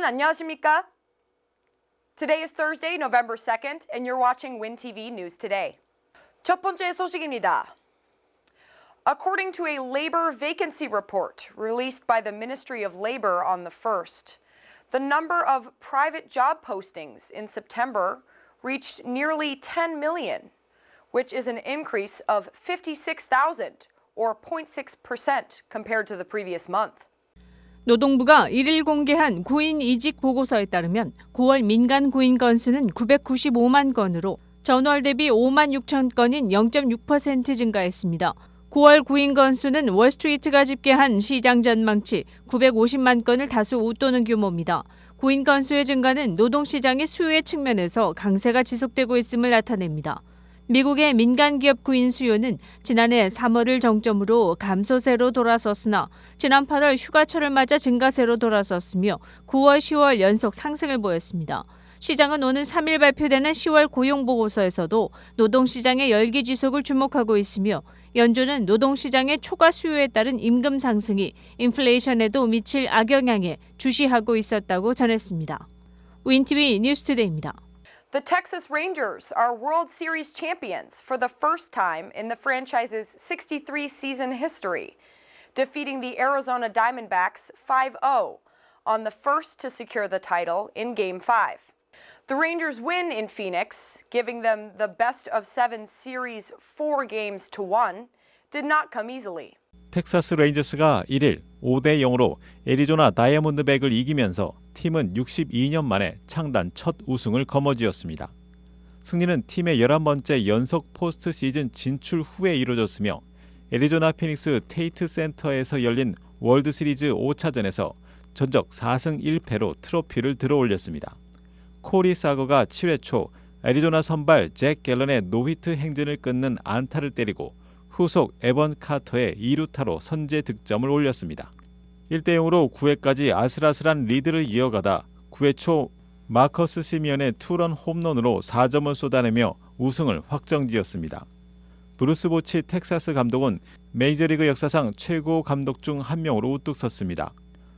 안녕하십니까? Today is Thursday, November 2nd, and you're watching WinTV News Today. 첫 번째 소식입니다. According to a labor vacancy report released by the Ministry of Labor on the 1st, the number of private job postings in September reached nearly 10 million, which is an increase of 56,000 or 0.6% compared to the previous month. 노동부가 1일 공개한 구인 이직 보고서에 따르면 9월 민간 구인 건수는 995만 건으로 전월 대비 5만 6천 건인 0.6% 증가했습니다. 9월 구인 건수는 월스트리트가 집계한 시장 전망치 950만 건을 다수 웃도는 규모입니다. 구인 건수의 증가는 노동시장의 수요의 측면에서 강세가 지속되고 있음을 나타냅니다. 미국의 민간기업 구인 수요는 지난해 3월을 정점으로 감소세로 돌아섰으나 지난 8월 휴가철을 맞아 증가세로 돌아섰으며 9월, 10월 연속 상승을 보였습니다. 시장은 오는 3일 발표되는 10월 고용보고서에서도 노동시장의 열기 지속을 주목하고 있으며 연준은 노동시장의 초과 수요에 따른 임금 상승이 인플레이션에도 미칠 악영향에 주시하고 있었다고 전했습니다. WinTV 뉴스투데이입니다. The Texas Rangers are World Series champions for the first time in the franchise's 63-season history, defeating the Arizona Diamondbacks 5-0 on the first to secure the title in Game 5. The Rangers win in Phoenix, giving them the best-of-7 series 4-1, did not come easily. 텍사스 레인저스가 1일 5대0으로 애리조나 다이아몬드백을 이기면서 팀은 62년 만에 창단 첫 우승을 거머쥐었습니다. 승리는 팀의 11번째 연속 포스트 시즌 진출 후에 이루어졌으며 애리조나 피닉스 테이트 센터에서 열린 월드 시리즈 5차전에서 전적 4승 1패로 트로피를 들어올렸습니다. 코리 사거가 7회 초 애리조나 선발 잭 갤런의 노히트 행진을 끊는 안타를 때리고 후속 에번 카터의 2루타로 선제 득점을 올렸습니다. 1대0으로 9회까지 아슬아슬한 리드를 이어가다 9회 초 마커스 시미언의 투런 홈런으로 4점을 쏟아내며 우승을 확정지었습니다. 브루스 보치 텍사스 감독은 메이저리그 역사상 최고 감독 중 한 명으로 우뚝 섰습니다.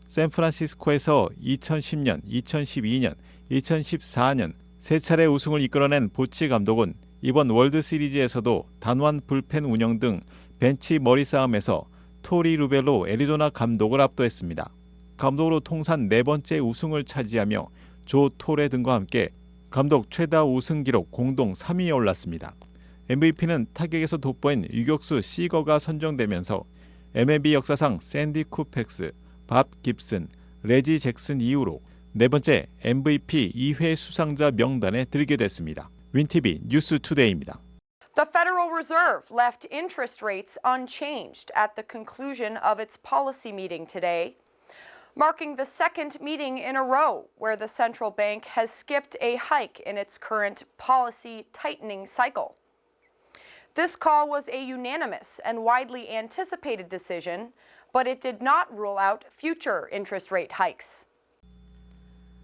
샌프란시스코에서 2010년, 2012년, 2014년 세 차례 우승을 이끌어낸 보치 감독은 이번 월드 시리즈에서도 단완 불펜 운영 등 벤치 머리 싸움에서 토리 루벨로 애리조나 감독을 압도했습니다. 감독으로 통산 4번째 우승을 차지하며 조 토레 등과 함께 감독 최다 우승 기록 공동 3위에 올랐습니다. MVP는 타격에서 돋보인 유격수 시거가 선정되면서 MLB 역사상 샌디 쿠펙스, 밥 깁슨, 레지 잭슨 이후로 4번째 MVP 2회 수상자 명단에 들게 됐습니다. WinTV 뉴스투데이입니다. The Federal Reserve left interest rates unchanged at the conclusion of its policy meeting today, marking the second meeting in a row where the central bank has skipped a hike in its current policy tightening cycle. This call was a unanimous and widely anticipated decision, but it did not rule out future interest rate hikes.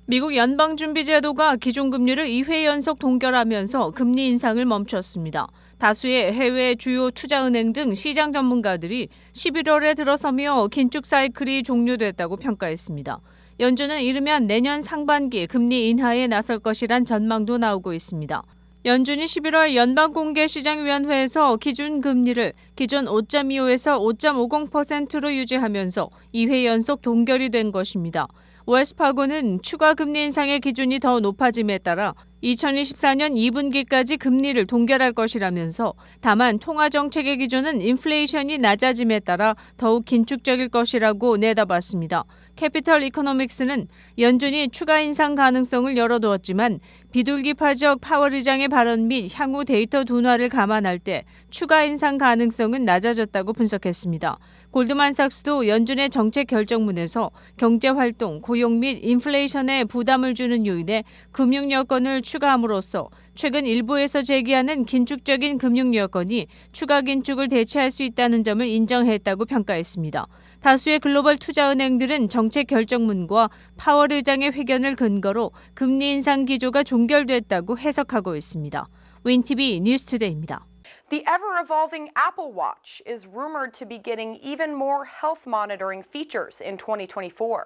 미국 연방준비제도가 기준금리를 2회 연속 동결하면서 금리 인상을 멈췄습니다. 다수의 해외 주요 투자은행 등 시장 전문가들이 11월에 들어서며 긴축 사이클이 종료됐다고 평가했습니다. 연준은 이르면 내년 상반기 금리 인하에 나설 것이란 전망도 나오고 있습니다. 연준이 11월 연방공개시장위원회에서 기준금리를 기존 5.25에서 5.50%로 유지하면서 2회 연속 동결이 된 것입니다. 웰스파고는 추가 금리 인상의 기준이 더 높아짐에 따라 2024년 2분기까지 금리를 동결할 것이라면서 다만 통화정책의 기준은 인플레이션이 낮아짐에 따라 더욱 긴축적일 것이라고 내다봤습니다. 캐피털 이코노믹스는 연준이 추가 인상 가능성을 열어두었지만 비둘기파적 파월 의장의 발언 및 향후 데이터 둔화를 감안할 때 추가 인상 가능성은 낮아졌다고 분석했습니다. 골드만삭스도 연준의 정책 결정문에서 경제활동, 고용 및 인플레이션에 부담을 주는 요인에 금융 여건을 추가함으로써 최근 일부에서 제기하는 긴축적인 금융 여건이 추가 긴축을 대체할 수 있다는 점을 인정했다고 평가했습니다. 다수의 글로벌 투자은행들은 정책 결정문과 파월 의장의 회견을 근거로 금리 인상 기조가 종결됐다고 해석하고 있습니다. WinTV 뉴스투데이입니다. The ever-evolving Apple Watch is rumored to be getting even more health monitoring features in 2024.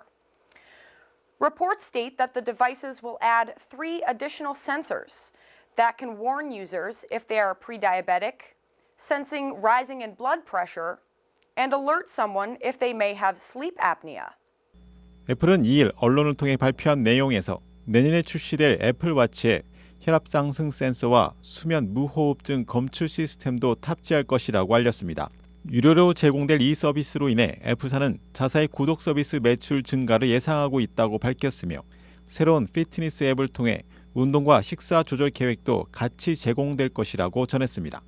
Reports state that the devices will add 3 additional sensors that can warn users if they are pre-diabetic, sensing rising in blood pressure, and alert someone if they may have sleep apnea. 애플은 2일 언론을 통해 발표한 내용에서 내년에 출시될 애플워치에 혈압 상승 센서와 수면 무호흡증 검출 시스템도 탑재할 것이라고 알렸습니다. 유료로 제공될 이 서비스로 인해 애플사는 자사의 구독 서비스 매출 증가를 예상하고 있다고 밝혔으며 새로운 피트니스 앱을 통해 운동과 식사 조절 계획도 같이 제공될 것이라고 전했습니다.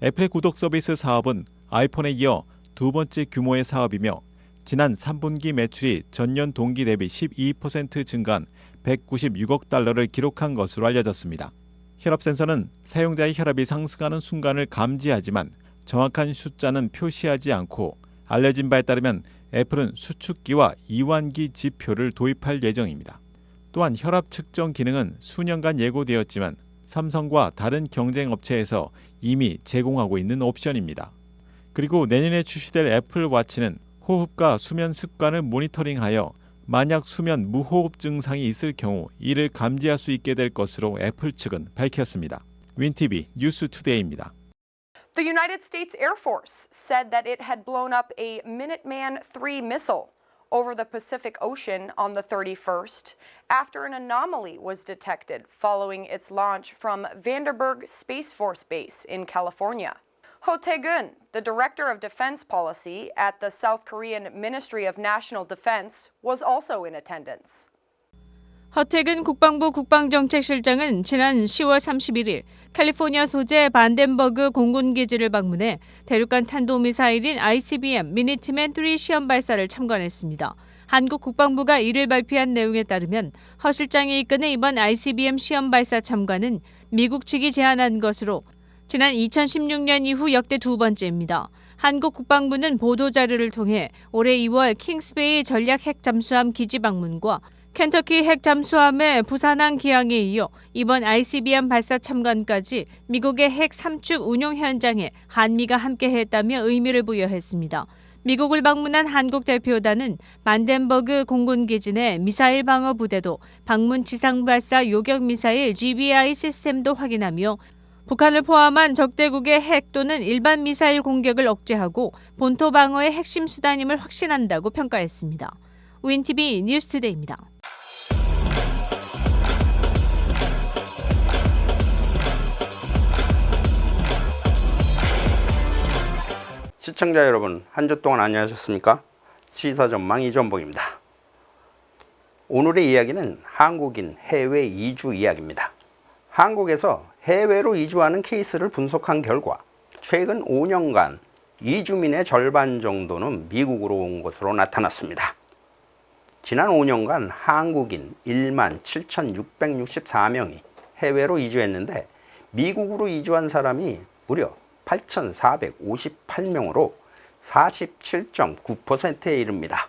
애플의 구독 서비스 사업은 아이폰에 이어 두 번째 규모의 사업이며 지난 3분기 매출이 전년 동기 대비 12% 증가한 196억 달러를 기록한 것으로 알려졌습니다. 혈압 센서는 사용자의 혈압이 상승하는 순간을 감지하지만 정확한 숫자는 표시하지 않고 알려진 바에 따르면 애플은 수축기와 이완기 지표를 도입할 예정입니다. 또한 혈압 측정 기능은 수년간 예고되었지만 삼성과 다른 경쟁 업체에서 이미 제공하고 있는 옵션입니다. 그리고 내년에 출시될 애플워치는 호흡과 수면 습관을 모니터링하여 만약 수면 무호흡 증상이 있을 경우 이를 감지할 수 있게 될 것으로 애플 측은 밝혔습니다. 윈TV 뉴스투데이입니다. The United States Air Force said that it had blown up a Minuteman III missile over the Pacific Ocean on the 31st after an anomaly was detected following its launch from Vandenberg Space Force Base in California. Ho Tae-gun, the director of defense policy at the South Korean Ministry of National Defense, was also in attendance. 허태근 국방부 국방정책실장은 지난 10월 31일 캘리포니아 소재 반덴버그 공군기지를 방문해 대륙간 탄도미사일인 ICBM 미니트맨 3 시험 발사를 참관했습니다. 한국 국방부가 이를 발표한 내용에 따르면 허 실장이 이끄는 이번 ICBM 시험 발사 참관은 미국 측이 제안한 것으로 지난 2016년 이후 역대 두 번째입니다. 한국 국방부는 보도자료를 통해 올해 2월 킹스베이 전략 핵 잠수함 기지 방문과 켄터키 핵 잠수함의 부산항 기항에 이어 이번 ICBM 발사 참관까지 미국의 핵 3축 운용 현장에 한미가 함께했다며 의미를 부여했습니다. 미국을 방문한 한국 대표단은 반덴버그 공군기지 내 미사일 방어 부대도 방문 지상 발사 요격 미사일 GBI 시스템도 확인하며 북한을 포함한 적대국의 핵 또는 일반 미사일 공격을 억제하고 본토 방어의 핵심 수단임을 확신한다고 평가했습니다. 윈TV 뉴스투데이입니다. 시청자 여러분, 한 주 동안 안녕하셨습니까? 시사전망 이전봉입니다. 오늘의 이야기는 한국인 해외 이주 이야기입니다. 한국에서 해외로 이주하는 케이스를 분석한 결과 최근 5년간 이주민의 절반 정도는 미국으로 온 것으로 나타났습니다. 지난 5년간 한국인 1만 7,664명이 해외로 이주했는데 미국으로 이주한 사람이 무려 8,458명으로 47.9%에 이릅니다.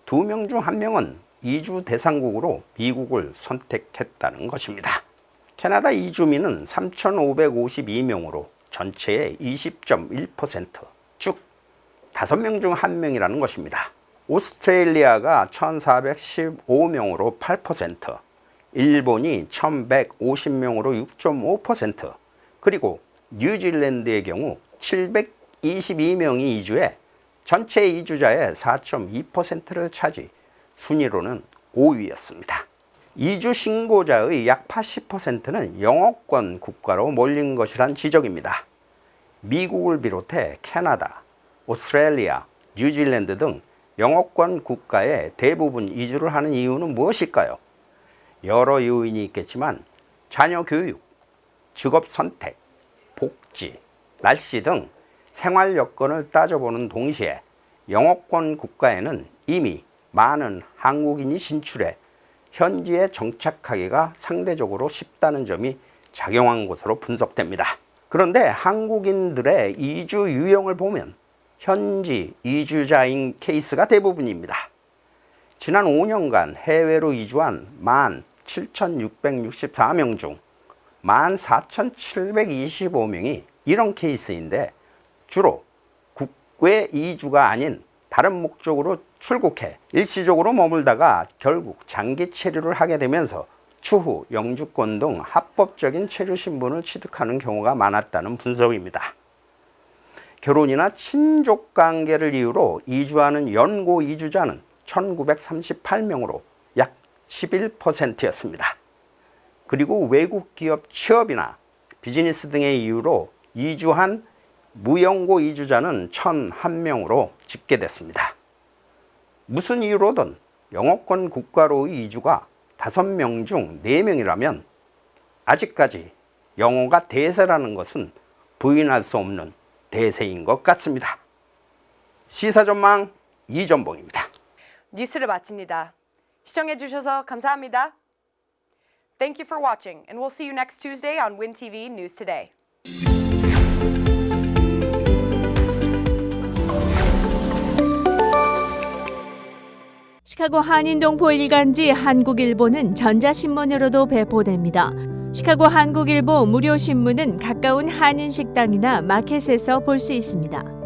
2명 중 1명은 이주 대상국으로 미국을 선택했다는 것입니다. 캐나다 이주민은 3,552명으로 전체의 20.1%, 즉 5명 중 1명이라는 것입니다. 오스트레일리아가 1,415명으로 8%, 일본이 1,150명으로 6.5%, 그리고 뉴질랜드의 경우 722명이 이주해 전체 이주자의 4.2%를 차지, 순위로는 5위였습니다. 이주 신고자의 약 80%는 영어권 국가로 몰린 것이란 지적입니다. 미국을 비롯해 캐나다, 오스트레일리아, 뉴질랜드 등 영어권 국가에 대부분 이주를 하는 이유는 무엇일까요? 여러 요인이 있겠지만 자녀 교육, 직업 선택, 복지, 날씨 등 생활 여건을 따져보는 동시에 영어권 국가에는 이미 많은 한국인이 진출해 현지에 정착하기가 상대적으로 쉽다는 점이 작용한 것으로 분석됩니다. 그런데 한국인들의 이주 유형을 보면 현지 이주자인 케이스가 대부분입니다. 지난 5년간 해외로 이주한 17,664명 중 14,725명이 이런 케이스인데 주로 국외 이주가 아닌 다른 목적으로 출국해 일시적으로 머물다가 결국 장기 체류를 하게 되면서 추후 영주권 등 합법적인 체류 신분을 취득하는 경우가 많았다는 분석입니다. 결혼이나 친족 관계를 이유로 이주하는 연고 이주자는 1938명으로 약 11%였습니다. 그리고 외국 기업 취업이나 비즈니스 등의 이유로 이주한 무연고 이주자는 1,001명으로 집계됐습니다. 무슨 이유로든 영어권 국가로의 이주가 5명 중 4명이라면 아직까지 영어가 대세라는 것은 부인할 수 없는 대세인 것 같습니다. 시사전망 이전봉입니다. 뉴스를 마칩니다. 시청해주셔서 감사합니다. Thank you for watching, and we'll see you next Tuesday on WinTV News Today. 시카고 한인동포 일간지 한국일보는 전자신문으로도 배포됩니다. 시카고 한국일보 무료 신문은 가까운 한인식당이나 마켓에서 볼 수 있습니다.